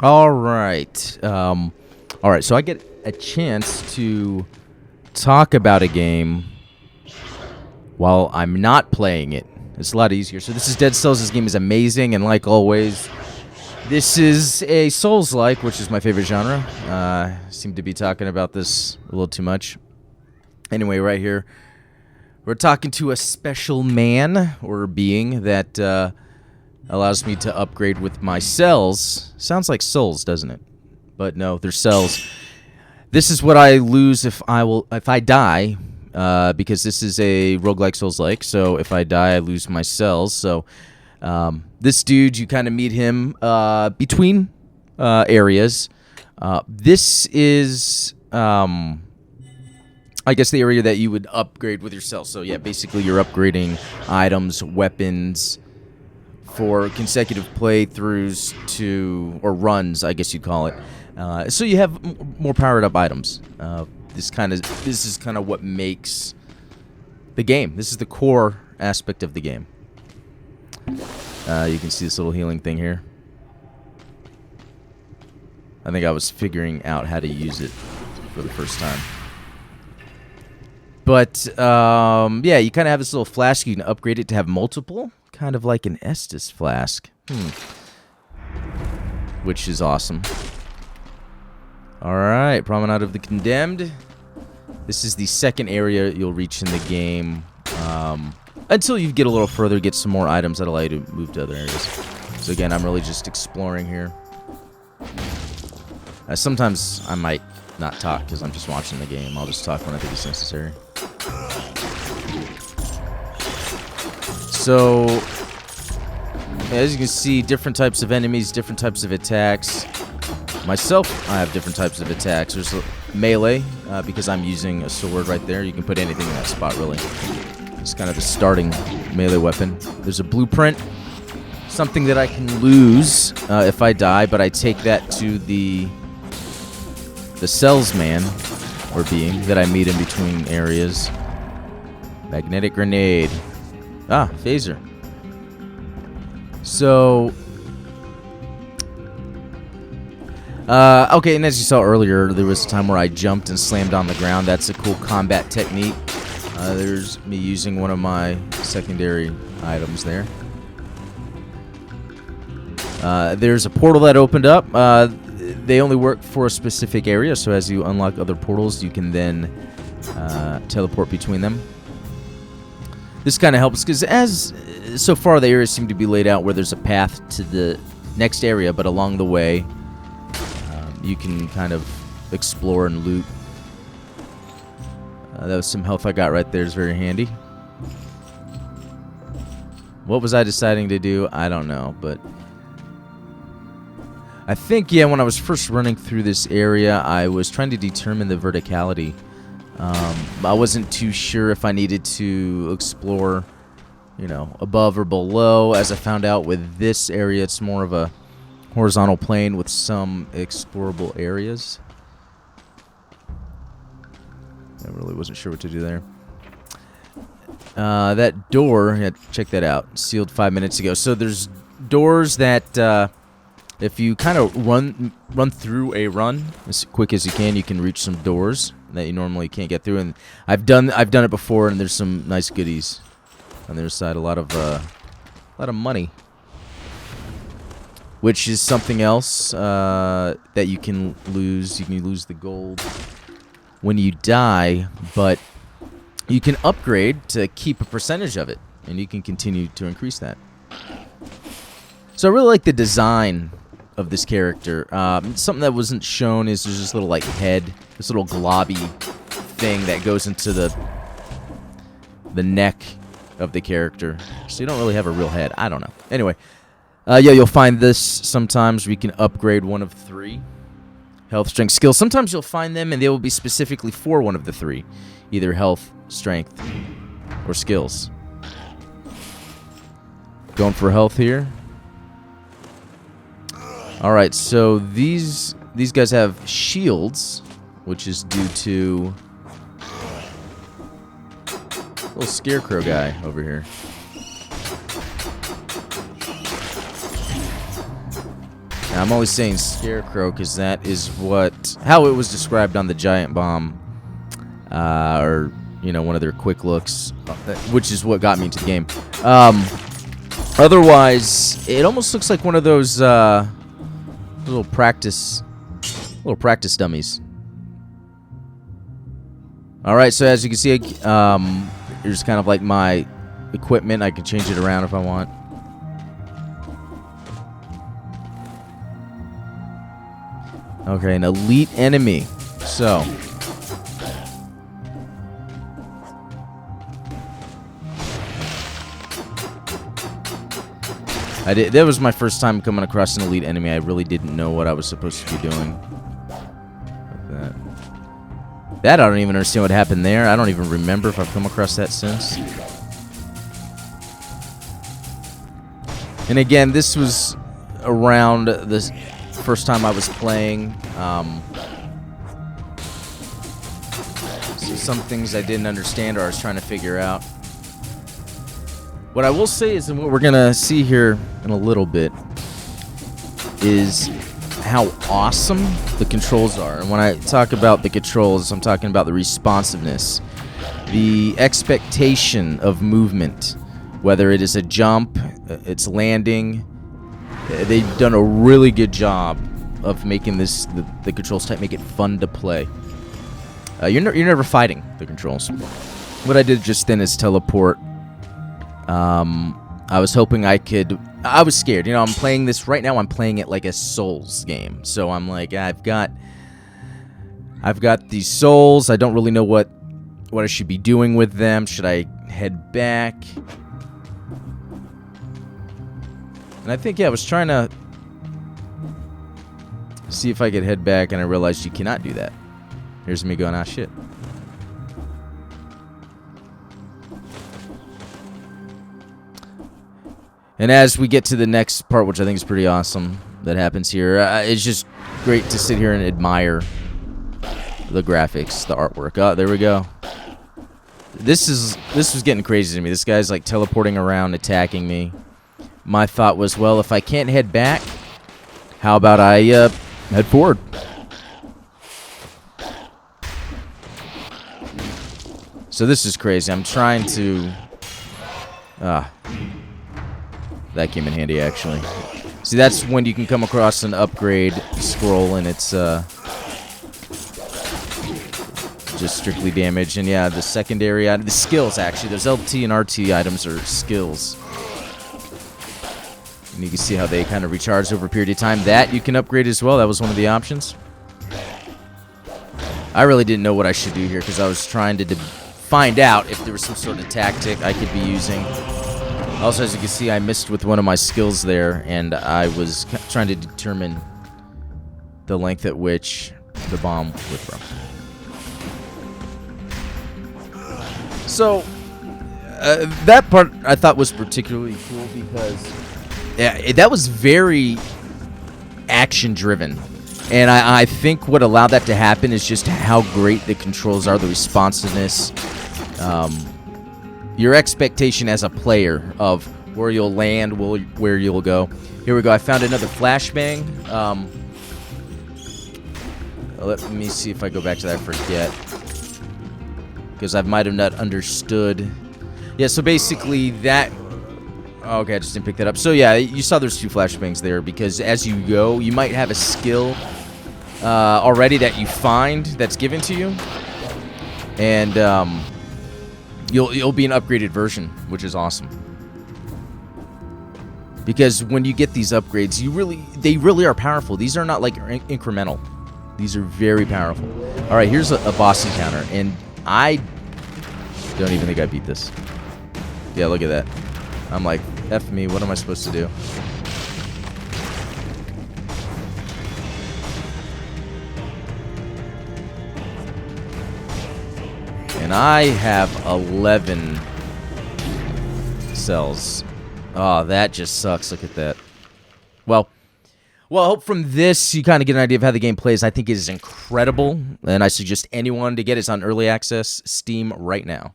All right. All right. So I get a chance to talk about a game while I'm not playing it. It's a lot easier. So this is Dead Cells. This game is amazing, and like always, this is a Souls-like, which is my favorite genre. Seem to be talking about this a little too much. Anyway, right here, we're talking to a special man or being that allows me to upgrade with my cells. Sounds like souls, doesn't it? But no, they're cells. This is what I lose if I die, because this is a roguelike Souls-like. So if I die, I lose my cells. So this dude, you kind of meet him between areas. This is, I guess, the area that you would upgrade with your cells. So yeah, basically you're upgrading items, weapons for consecutive playthroughs or runs, I guess you'd call it. So you have more powered up items. This is kind of what makes the game. This is the core aspect of the game. You can see this little healing thing here. I think I was figuring out how to use it for the first time. But yeah, you kind of have this little flask. You can upgrade it to have multiple, kind of like an Estus flask, which is awesome. All right, Promenade of the Condemned. This is the second area you'll reach in the game, until you get a little further, get some more items that allow you to move to other areas. So again, I'm really just exploring here. Sometimes I might not talk because I'm just watching the game. I'll just talk when I think it's necessary. So, as you can see, different types of enemies, different types of attacks. Myself, I have different types of attacks. There's melee, because I'm using a sword right there. You can put anything in that spot, really. It's kind of the starting melee weapon. There's a blueprint, something that I can lose if I die, but I take that to the cells man, or being, that I meet in between areas. Magnetic grenade. Ah, phaser. So, okay, and as you saw earlier, there was a time where I jumped and slammed on the ground. That's a cool combat technique. There's me using one of my secondary items there. There's a portal that opened up. They only work for a specific area, so as you unlock other portals, you can then teleport between them. This kind of helps because so far the areas seem to be laid out where there's a path to the next area, but along the way you can kind of explore and loot. That was some health I got right there. Is very handy. What was I deciding to do? I don't know, but I think, yeah, when I was first running through this area, I was trying to determine the verticality. I wasn't too sure if I needed to explore, above or below. As I found out with this area, it's more of a horizontal plane with some explorable areas. I really wasn't sure what to do there. That door, yeah, check that out. Sealed 5 minutes ago. So there's doors that, if you kind of run through a run as quick as you can reach some doors that you normally can't get through. And I've done it before, and there's some nice goodies on the other side. A lot of money, which is something else that you can lose. You can lose the gold when you die, but you can upgrade to keep a percentage of it, and you can continue to increase that. So I really like the design of this character. Something that wasn't shown is there's this little head, this little globby thing that goes into the neck of the character. So you don't really have a real head. I don't know. Anyway, yeah, you'll find this sometimes where you can upgrade one of 3 health, strength, skills. Sometimes you'll find them and they will be specifically for one of the 3, either health, strength, or skills. Going for health here. All right, so these guys have shields, which is due to little scarecrow guy over here. I'm only saying Scarecrow because that is how it was described on the Giant Bomb, or one of their quick looks, which is what got me into the game. Otherwise, it almost looks like one of those little practice dummies. All right, so as you can see, here's kind of like my equipment. I can change it around if I want. Okay, an elite enemy. So, that was my first time coming across an elite enemy. I really didn't know what I was supposed to be doing with that. I don't even understand what happened there. I don't even remember if I've come across that since. And again, this was around the first time I was playing. So some things I didn't understand or I was trying to figure out. What I will say is, and what we're going to see here in a little bit, is how awesome the controls are. And when I talk about the controls, I'm talking about the responsiveness, the expectation of movement, whether it is a jump, it's landing. They've done a really good job of making the controls type make it fun to play. You're never fighting the controls. What I did just then is teleport. I was hoping I was scared. I'm playing this right now. I'm playing it like a Souls game. So I'm like, I've got these souls. I don't really know what I should be doing with them. Should I head back? And I think, I was trying to see if I could head back, and I realized you cannot do that. Here's me going, shit. And as we get to the next part, which I think is pretty awesome, that happens here, it's just great to sit here and admire the graphics, the artwork. Oh, there we go. This was getting crazy to me. This guy's like teleporting around, attacking me. My thought was, well, if I can't head back, how about I head forward? So this is crazy. I'm trying to... that came in handy, actually. See, that's when you can come across an upgrade scroll, and it's just strictly damage. And yeah, the secondary... the skills, actually. Those LT and RT items are skills. And you can see how they kind of recharge over a period of time. That you can upgrade as well. That was one of the options. I really didn't know what I should do here because I was trying to find out if there was some sort of tactic I could be using. Also, as you can see, I missed with one of my skills there, and I was trying to determine the length at which the bomb would throw. So, that part I thought was particularly cool because... yeah, that was very action-driven. And I think what allowed that to happen is just how great the controls are, the responsiveness, your expectation as a player of where you'll land, where you'll go. Here we go. I found another flashbang. Let me see if I go back to that. I forget. Because I might have not understood. Yeah, so basically that... okay, I just didn't pick that up. So yeah, you saw there's two flashbangs there because as you go, you might have a skill already that you find that's given to you, and you'll be an upgraded version, which is awesome. Because when you get these upgrades, they really are powerful. These are not like incremental. These are very powerful. All right, here's a boss encounter, and I don't even think I beat this. Yeah, look at that. I'm like, F me, what am I supposed to do? And I have 11 cells. Oh, that just sucks. Look at that. Well, I hope from this you kind of get an idea of how the game plays. I think it is incredible, and I suggest anyone to get it. It's on early access, Steam right now.